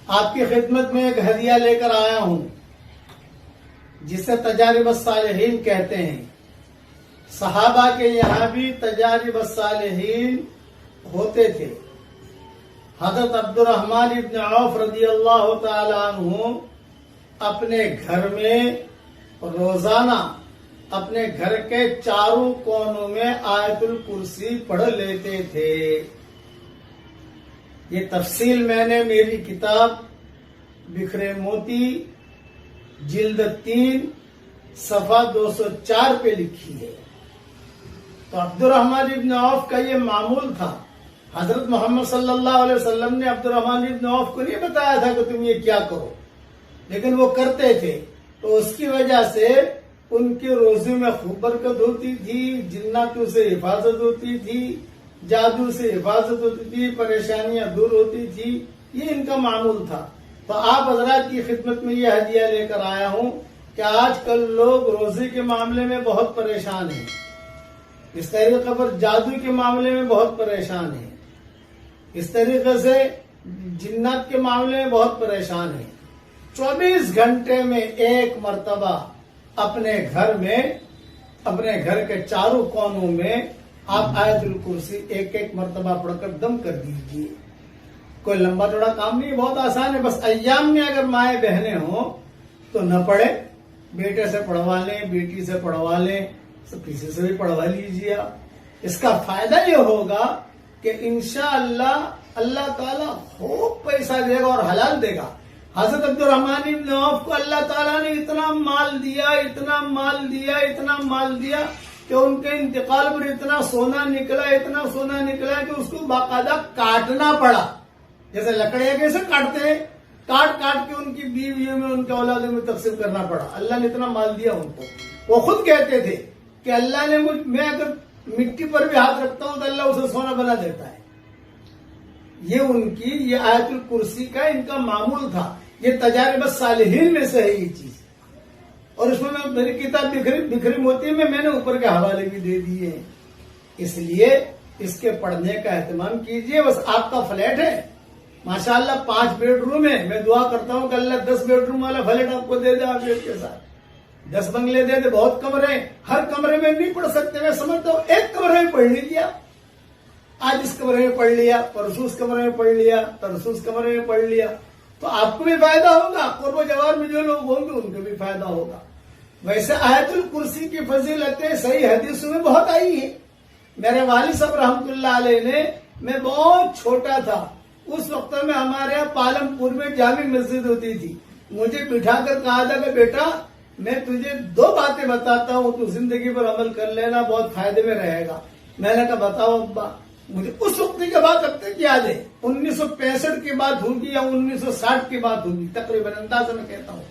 آپ کی خدمت میں ایک ہدیہ لے کر آیا ہوں جسے تجارب الصالحین کہتے ہیں۔ صحابہ کے یہاں بھی تجارب الصالحین ہوتے تھے۔ حضرت عبد الرحمن ابن عوف رضی اللہ تعالی عنہ اپنے گھر میں روزانہ اپنے گھر کے چاروں کونوں میں آیت الکرسی پڑھ لیتے تھے۔ یہ تفصیل میں نے میری کتاب بکھرے موتی جلد 3 صفحہ 204 پہ لکھی ہے۔ تو عبد الرحمن ابن عوف کا یہ معمول تھا۔ حضرت محمد صلی اللہ علیہ وسلم نے عبد الرحمن ابن عوف کو نہیں بتایا تھا کہ تم یہ کیا کرو، لیکن وہ کرتے تھے، تو اس کی وجہ سے ان کی روزی میں خوب برکت ہوتی تھی، جناتوں سے حفاظت ہوتی تھی، جادو سے حفاظت ہوتی تھی، پریشانیاں دور ہوتی تھی۔ یہ ان کا معمول تھا۔ تو آپ حضرات کی خدمت میں یہ ہدیہ لے کر آیا ہوں کہ آج کل لوگ روزی کے معاملے میں بہت پریشان ہیں، اس طریقے پر جادو کے معاملے میں بہت پریشان ہیں، اس طریقے سے جنات کے معاملے میں بہت پریشان ہیں۔ 24 گھنٹے میں ایک مرتبہ اپنے گھر کے چاروں کونوں میں آپ آیت الکرسی ایک مرتبہ پڑھ کر دم کر دیجیے۔ کوئی لمبا چوڑا کام نہیں، بہت آسان ہے۔ بس ایام میں اگر مائیں بہنیں ہوں تو نہ پڑھے، بیٹے سے پڑھوا لیں، بیٹی سے پڑھوا لیں، کسی سے بھی پڑھوا لیجیے۔ اس کا فائدہ یہ ہوگا کہ انشاءاللہ اللہ تعالیٰ خوب پیسہ دے گا اور حلال دے گا۔ حضرت عبد الرحمن ابن عوف کو اللہ تعالیٰ نے اتنا مال دیا کہ ان کے انتقال پر اتنا سونا نکلا کہ اس کو باقاعدہ کاٹنا پڑا، جیسے لکڑیاں کیسے کاٹتے ہیں، کاٹ کے ان کی بیویوں میں، ان کے اولادوں میں تقسیم کرنا پڑا۔ اللہ نے اتنا مال دیا ان کو۔ وہ خود کہتے تھے کہ اللہ نے میں اگر مٹی پر بھی ہاتھ رکھتا ہوں تو اللہ اسے سونا بنا دیتا ہے۔ یہ آیت الکرسی کا ان کا معمول تھا۔ یہ تجارب الصالحین میں سے ہے یہ چیز، اور اس میں میری کتاب بکھری موتی میں نے اوپر کے حوالے بھی دے دیے ہیں۔ اس لیے اس کے پڑھنے کا اہتمام کیجئے۔ بس آپ کا فلیٹ ہے ماشاءاللہ 5 بیڈ روم ہے، میں دعا کرتا ہوں کہ اللہ 10 بیڈ روم والا فلیٹ آپ کو دے دے، آپ کے ساتھ 10 بنگلے دے دے۔ بہت کمرے ہیں، ہر کمرے میں نہیں پڑھ سکتے، میں سمجھتا ہوں ایک کمرے میں پڑھ لیجیے۔ آج اس کمرے میں پڑھ لیا، پرسوں اس کمرے میں پڑھ لیا، ترسوں اس کمرے میں پڑھ لیا، تو آپ کو بھی فائدہ ہوگا، قرب و جوار میں جو لوگ ہوں گے ان کو بھی فائدہ ہوگا۔ ویسے آیت الکرسی کی فضیلتیں صحیح حدیثوں میں بہت آئی ہیں۔ میرے والد صاحب رحمۃ اللہ علیہ نے، میں بہت چھوٹا تھا اس وقت میں، ہمارے یہاں پالم پور میں جامع مسجد ہوتی تھی، مجھے بٹھا کر کہا تھا کہ بیٹا میں تجھے 2 باتیں بتاتا ہوں، تو زندگی پر عمل کر لینا، بہت فائدے میں رہے گا۔ میں نے کہا بتاؤ ابا۔ مجھے اس وقت کی بات اب تک یاد ہے، 1965 کی بات ہوگی یا 1960 کی بات ہوگی، تقریباً اندازہ میں کہتا ہوں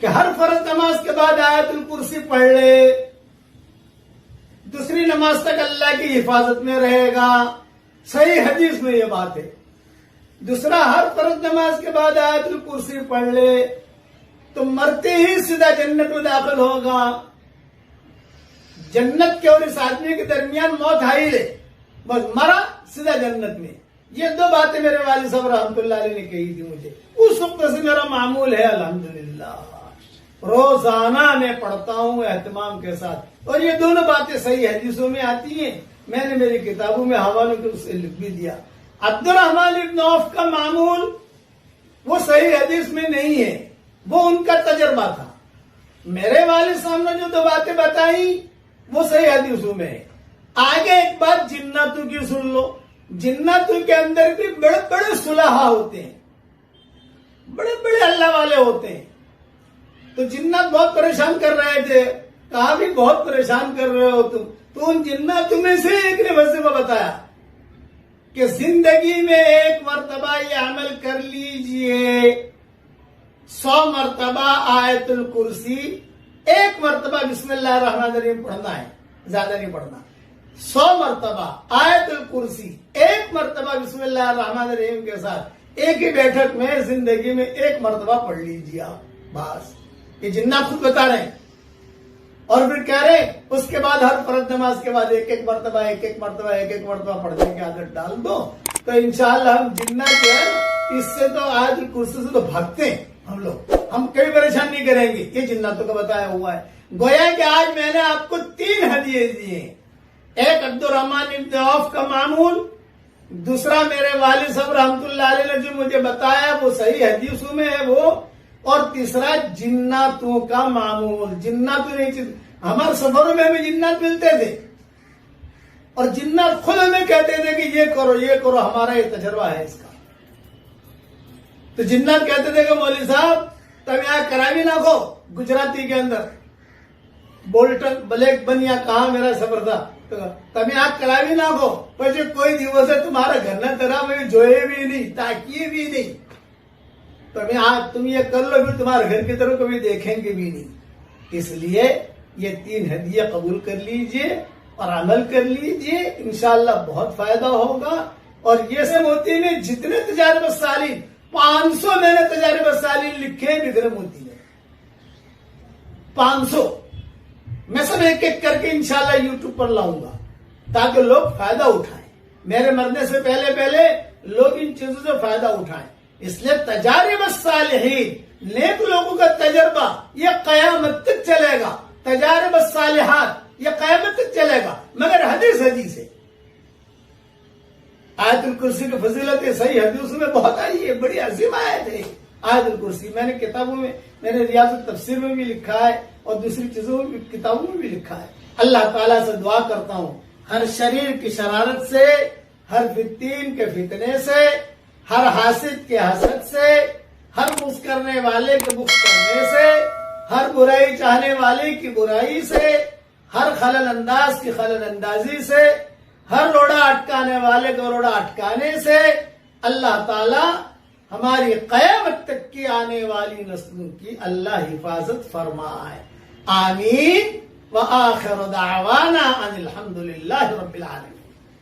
کہ ہر فرض نماز کے بعد آیت الکرسی پڑھ لے، دوسری نماز تک اللہ کی حفاظت میں رہے گا۔ صحیح حدیث میں یہ بات ہے۔ دوسرا، ہر فرض نماز کے بعد آیت الکرسی پڑھ لے تو مرتے ہی سیدھا جنت میں داخل ہوگا۔ جنت کے اور اس آدمی کے درمیان موت حائل ہے، بس مرا سیدھا جنت میں۔ یہ 2 باتیں میرے والد صاحب رحمۃ اللہ علیہ نے کہی تھی مجھے، اس وقت سے میرا معمول ہے الحمدللہ، روزانہ میں پڑھتا ہوں اہتمام کے ساتھ، اور یہ دونوں باتیں صحیح حدیثوں میں آتی ہیں، میں نے میری کتابوں میں حوالوں کے اس سے لکھ بھی دیا۔ عبد الرحمن ابن عوف کا معمول وہ صحیح حدیث میں نہیں ہے، وہ ان کا تجربہ تھا۔ میرے والد صاحب نے جو 2 باتیں بتائی وہ صحیح حدیثوں میں ہے۔ آگے ایک بات جناتوں کی سن لو۔ جناتوں کے اندر بھی بڑے بڑے صلحاء ہوتے ہیں، بڑے بڑے اللہ والے ہوتے ہیں۔ تو جنات بہت پریشان کر رہے تھے، کہا بھی بہت پریشان کر رہے ہو تم، تو ان جناتوں میں سے ایک نے وظیفہ بتایا کہ زندگی میں 1 مرتبہ یہ عمل کر لیجئے، 100 مرتبہ آیت الکرسی، 1 مرتبہ بسم اللہ الرحمن الرحیم پڑھنا ہے، زیادہ نہیں پڑھنا۔ 100 مرتبہ آیت الکرسی، 1 مرتبہ بسم اللہ الرحمن الرحیم کے ساتھ ایک ہی بیٹھک میں زندگی میں 1 مرتبہ پڑھ لیجیے آپ، بس۔ یہ جنات خود بتا رہے ہیں، اور پھر کہہ رہے اس کے بعد ہر فرض نماز کے بعد 1 مرتبہ پڑھنے کی عادت ڈال دو، تو انشاءاللہ ہم جنات جو ہے اس سے تو آیت الکرسی سے تو بھاگتے ہیں ہم لوگ، ہم کبھی پریشان نہیں کریں گے، یہ جناتوں کا بتایا ہوا ہے۔ گویا کہ آج میں نے آپ کو 3 ہدیے دیے ہیں، ایک عبد الرحمن ابن عوف کا معمول، دوسرا میرے والد صاحب رحمت اللہ علیہ نے جو مجھے بتایا وہ صحیح حدیثوں میں ہے وہ، اور تیسرا جناتوں کا معمول۔ جناتوں نے ہمارے سفروں میں ہمیں جنات ملتے تھے، اور جنات خود ہمیں کہتے تھے کہ یہ کرو یہ کرو، ہمارا یہ تجربہ ہے اس کا۔ تو جنات کہتے تھے کہ مولوی صاحب تم یہاں کراوی نہ کھو، گجراتی کے اندر بولٹن بلیک بنیا کہاں میرا سفر تھا، تم یہاں کراوی نہ کھو، پچھے کوئی دیوس ہے تمہارا گھر نہ تیرا میں جوئے بھی نہیں تاکیے بھی نہیں، تم یہ کر لو پھر تمہارے گھر کی طرف کبھی دیکھیں گے بھی نہیں۔ اس لیے یہ 3 ہدیے قبول کر لیجئے اور عمل کر لیجئے، انشاءاللہ بہت فائدہ ہوگا۔ اور یہ سب موتی میں جتنے تجارب الصالحین 500 میں نے تجارب الصالحین لکھے بکھرے موتی میں 500 میں سب ایک ایک کر کے انشاءاللہ یوٹیوب پر لاؤں گا تاکہ لوگ فائدہ اٹھائیں، میرے مرنے سے پہلے لوگ ان چیزوں سے فائدہ اٹھائیں۔ اس لیے تجارب الصالحین، نیک لوگوں کا تجربہ یہ قیامت تک چلے گا، تجارب الصالحات یہ قیامت تک چلے گا، مگر حدیث ہے۔ آیت الکرسی کی فضیلت صحیح حدیثوں میں بہت آئی ہے، بڑی عظیم آیت ہے آیت الکرسی۔ میں نے کتابوں میں، میں نے ریاض التفسیر میں بھی لکھا ہے اور دوسری چیزوں میں کتابوں میں بھی لکھا ہے۔ اللہ تعالیٰ سے دعا کرتا ہوں ہر شریر کی شرارت سے، ہر فتین کے فتنے سے، ہر حاسد کے حسد سے، ہر بغض کرنے والے کے بغض کرنے سے، ہر برائی چاہنے والے کی برائی سے، ہر خلل انداز کی خلل اندازی سے، ہر روڑا اٹکانے والے کو روڑا اٹکانے سے اللہ تعالی ہماری قیامت تک کی آنے والی نسلوں کی اللہ حفاظت فرمائے، آمین۔ وآخر دعوانا ان الحمدللہ رب العالمین۔